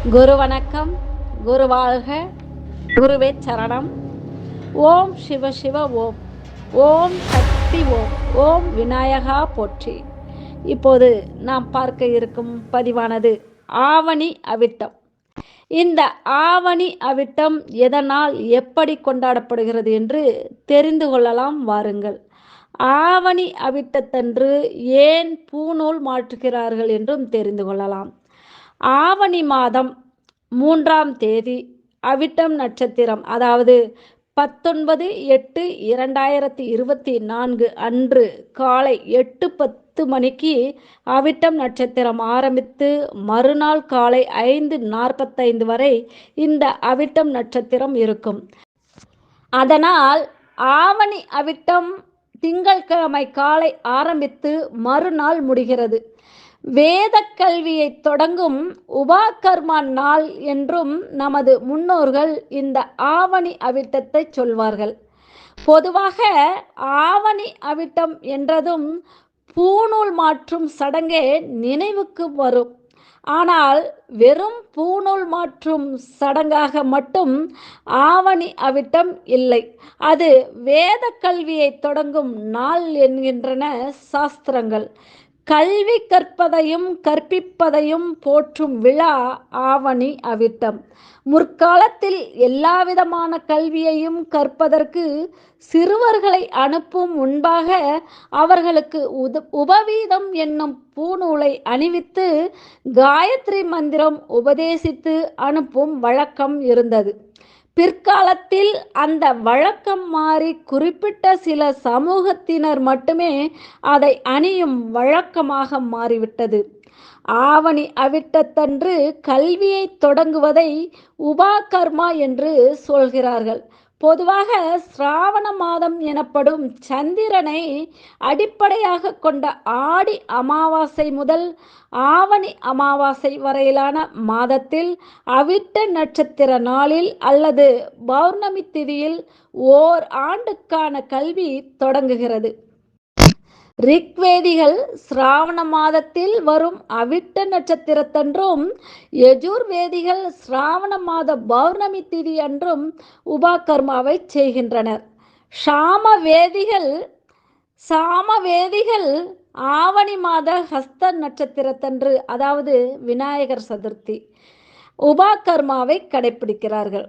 குரு வணக்கம். குரு வாழ்க. குருவே சரணம். ஓம் சிவ சிவ ஓம். ஓம் சக்தி ஓம். ஓம் விநாயகா போற்றி. இப்போது நாம் பார்க்க இருக்கும் பதிவானது ஆவணி அவிட்டம். இந்த ஆவணி அவிட்டம் எதனால் எப்படி கொண்டாடப்படுகிறது என்று தெரிந்து கொள்ளலாம் வாருங்கள். ஆவணி அவிட்டத்தன்று ஏன் பூநூல் மாற்றுகிறார்கள் என்றும் தெரிந்து கொள்ளலாம். ஆவணி மாதம் 3ஆம் தேதி அவிட்டம் நட்சத்திரம், அதாவது 19/8/2024 அன்று காலை 8:10 மணிக்கு அவிட்டம் நட்சத்திரம் ஆரம்பித்து மறுநாள் காலை 5:45 வரை இந்த அவிட்டம் நட்சத்திரம் இருக்கும். அதனால் ஆவணி அவிட்டம் திங்கட்கிழமை காலை ஆரம்பித்து மறுநாள் முடிகிறது. வேத கல்வியை தொடங்கும் உபாகர்மா நாள் என்றும் நமது முன்னோர்கள் இந்த ஆவணி அவிட்டத்தை சொல்வார்கள். பொதுவாக ஆவணி அவிட்டம் என்றதும் பூநூல் மாற்றும் சடங்கே நினைவுக்கு வரும். ஆனால் வெறும் பூநூல் மாற்றும் சடங்காக மட்டும் ஆவணி அவிட்டம் இல்லை. அது வேத கல்வியை தொடங்கும் நாள் என்கின்றன சாஸ்திரங்கள். கல்வி கற்பதையும் கற்பிப்பதையும் போற்றும் விழா ஆவணி அவிட்டம். முற்காலத்தில் எல்லாவிதமான கல்வியையும் கற்பதற்கு சிறுவர்களை அனுப்பும் முன்பாக அவர்களுக்கு உபவீதம் என்னும் பூநூலை அணிவித்து காயத்ரி மந்திரம் உபதேசித்து அனுப்பும் வழக்கம் இருந்தது. பிற்காலத்தில் அந்த வழக்கம் மாறி குறிப்பிட்ட சில சமூகத்தினர் மட்டுமே அதை அணியும் வழக்கமாக மாறிவிட்டது. ஆவணி அவிட்டத்தன்று கல்வியை தொடங்குவதை உபாகர்மா என்று சொல்கிறார்கள். பொதுவாக சிராவண மாதம் எனப்படும் சந்திரனை அடிப்படையாக கொண்ட ஆடி அமாவாசை முதல் ஆவணி அமாவாசை வரையிலான மாதத்தில் அவிட்ட நட்சத்திர நாளில் அல்லது பௌர்ணமி திதியில் ஓர் ஆண்டுக்கான கல்வி தொடங்குகிறது. ரிக்வேதிகள் சிராவண மாதத்தில் வரும் அவிட்ட நட்சத்திரத்தன்றும், யஜுர்வேதிகள் சிராவண மாத பௌர்ணமி திதி அன்றும் உபாகர்மாவை செய்கின்றனர். சாமவேதிகள் ஆவணி மாத ஹஸ்த நட்சத்திரத்தன்று, அதாவது விநாயகர் சதுர்த்தி, உபாகர்மாவை கடைபிடிக்கிறார்கள்.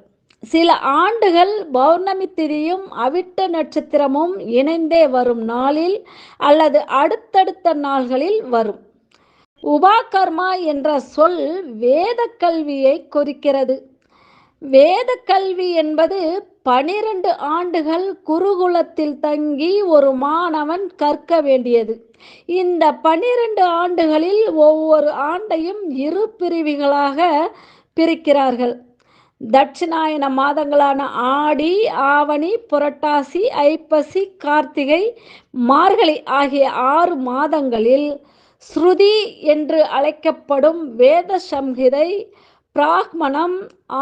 சில ஆண்டுகள் பௌர்ணமி திதியும் அவிட்ட நட்சத்திரமும் இணைந்தே வரும் நாளில் அல்லது அடுத்தடுத்த நாள்களில் வரும். உபாகர்மா என்ற சொல் வேத கல்வியை குறிக்கிறது. வேத கல்வி என்பது 12 ஆண்டுகள் குருகுலத்தில் தங்கி ஒரு மாணவன் கற்க வேண்டியது. இந்த 12 ஆண்டுகளில் ஒவ்வொரு ஆண்டையும் 2 பிரிவுகளாக பிரிக்கிறார்கள். தட்சிணாயன மாதங்களான ஆடி, ஆவணி, புரட்டாசி, ஐப்பசி, கார்த்திகை, மார்கழி ஆகிய 6 மாதங்களில் ஸ்ருதி என்று அழைக்கப்படும் வேத சம்ஹிதை, பிராக்மணம்,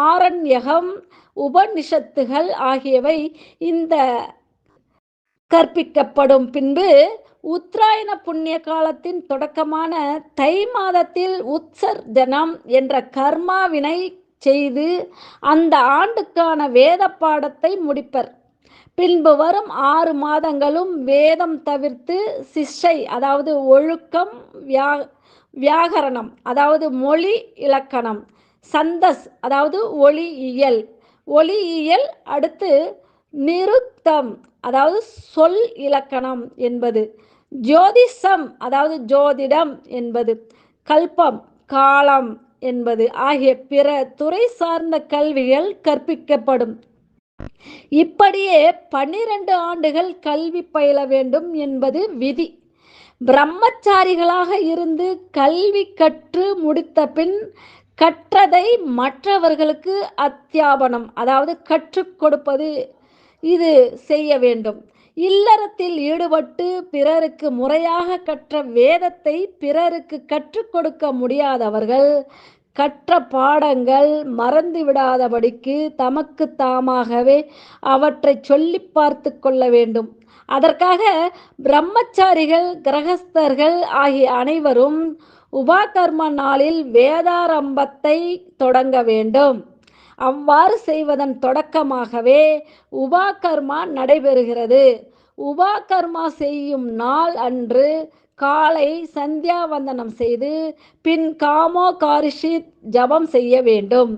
ஆரண்யகம், உபனிஷத்துகள் ஆகியவை இந்த கற்பிக்கப்படும். பின்பு உத்தராயண புண்ணிய காலத்தின் தொடக்கமான தை மாதத்தில் உத்சர்ஜனம் என்ற கர்மாவினை செய்து அந்த ஆண்டுக்கான வேத பாடத்தை முடிப்பர். பின்பு வரும் 6 மாதங்களும் வேதம் தவிர்த்து சிஷ்யை, அதாவது ஒழுக்கம், வியாகரணம், அதாவது மொழி இலக்கணம், சந்தஸ், அதாவது ஒளியியல், அடுத்து நிருக்தம், அதாவது சொல் இலக்கணம் என்பது, ஜோதிஷம், அதாவது ஜோதிடம் என்பது, கல்பம், காலம் என்பது ஆகிய பிற துறை சார்ந்த கல்விகள் கற்பிக்கப்படும். இப்படியே 12 ஆண்டுகள் கல்வி பயில வேண்டும் என்பது விதி. பிரம்மச்சாரிகளாக இருந்து கல்வி கற்று முடித்த பின் கற்றதை மற்றவர்களுக்கு அத்தியாபனம், அதாவது கற்றுக் கொடுப்பது, இது செய்ய வேண்டும். இல்லறத்தில் ஈடுபட்டு பிறருக்கு முறையாக கற்ற வேதத்தை பிறருக்கு கற்றுக் கொடுக்க முடியாதவர்கள் கற்ற பாடங்கள் மறந்து விடாதபடிக்கு தமக்கு தாமாகவே அவற்றை சொல்லி பார்த்து கொள்ள வேண்டும். அதற்காக பிரம்மச்சாரிகள், கிரகஸ்தர்கள் ஆகிய அனைவரும் உபாகர்ம நாளில் வேதாரம்பத்தை தொடங்க வேண்டும். அவ்வாறு செய்வதன் தொடக்கமாகவே உபாகர்மா நடைபெறுகிறது. உபாகர்மா செய்யும் நாள் அன்று காலை சந்தியாவந்தனம் செய்து பின் காமோ காரிஷித் ஜபம் செய்ய வேண்டும்.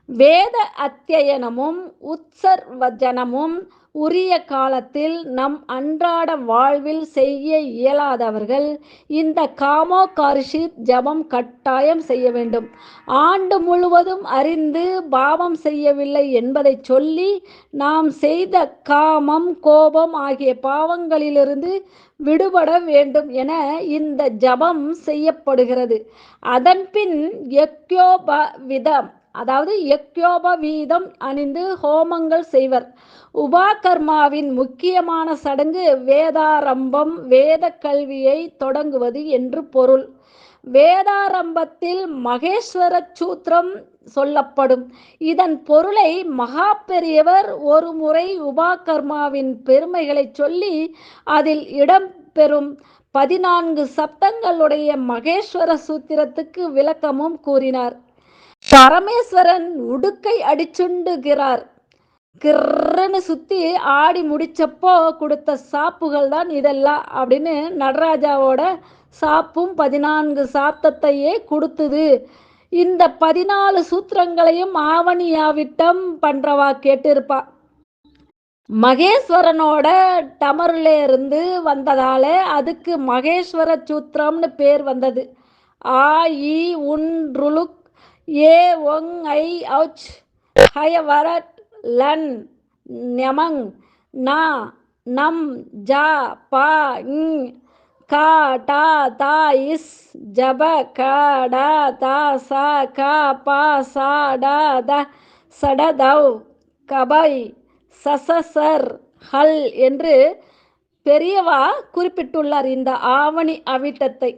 வேத அத்தியனமும் உத்சர்வஜனமும் உரிய காலத்தில் நம் அன்றாட வாழ்வில் செய்ய இயலாதவர்கள் இந்த காமோ காரிஷித் ஜபம் கட்டாயம் செய்ய வேண்டும். ஆண்டு முழுவதும் அறிந்து பாவம் செய்யவில்லை என்பதை சொல்லி நாம் செய்த காமம் கோபம் ஆகிய பாவங்களிலிருந்து விடுபட வேண்டும் என இந்த ஜபம் செய்யப்படுகிறது. அதன்பின் யக்யோபவிதம் அதாவது யக்யோபவீதம் அணிந்து ஹோமங்கள் செய்வர். உபாகர்மாவின் முக்கியமான சடங்கு வேதாரம்பம், வேத கல்வியை தொடங்குவது என்று பொருள். வேதாரம்பத்தில் மகேஸ்வர சூத்திரம் சொல்லப்படும். இதன் பொருளை மகா பெரியவர் ஒரு முறை உபாகர்மாவின் பெருமைகளை சொல்லி அதில் இடம்பெறும் 14 சப்தங்களுடைய மகேஸ்வர சூத்திரத்துக்கு விளக்கமும் கூறினார். பரமேஸ்வரன் உடுக்கை அடிச்சுண்டுகிறார். கிர்ன்னு சுத்தி ஆடி முடிச்சப்போ கொடுத்த சாப்புகள் தான் இதெல்லாம் அப்படின்னு நடராஜாவோட சாப்பும் 14 சாப்தத்தையே கொடுத்தது. இந்த 14 சூத்திரங்களையும் ஆவணியாவிட்டம் பண்றவா கேட்டிருப்பா. மகேஸ்வரனோட டமருல இருந்து வந்ததால அதுக்கு மகேஸ்வர சூத்திரம்னு பேர் வந்தது. ஆ இ உன் ருலுக் ஏ ஒங் ஐ ஔச் ஹய வரட் லன் ஞமங் நா நம் ஜா பா ங் கா டா தா இஸ் ஜப க டா தா சா கா பா சா டா த சட தவ் கபை சசசர் ஹல் என்று பெரியவா குறிப்பிட்டுள்ளார். இந்த ஆவணி அவிட்டத்தை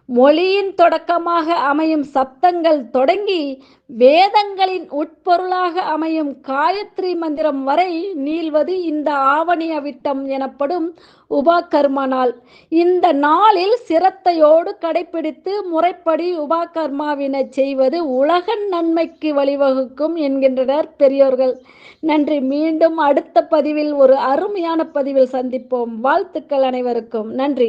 மொழியின் தொடக்கமாக அமையும் சப்தங்கள் தொடங்கி வேதங்களின் உட்பொருளாக அமையும் காயத்ரி மந்திரம் வரை நீள்வது இந்த ஆவணி அவிட்டம் எனப்படும் உபாகர்ம நாள். இந்த நாளில் சிரத்தையோடு கடைபிடித்து முறைப்படி உபாகர்மாவினை செய்வது உலக நன்மைக்கு வழிவகுக்கும் என்கின்றனர் பெரியோர்கள். நன்றி. மீண்டும் அடுத்த பதிவில் ஒரு அருமையான பதிவில் சந்திப்போம். வாழ்த்துக்கள் அனைவருக்கும். நன்றி.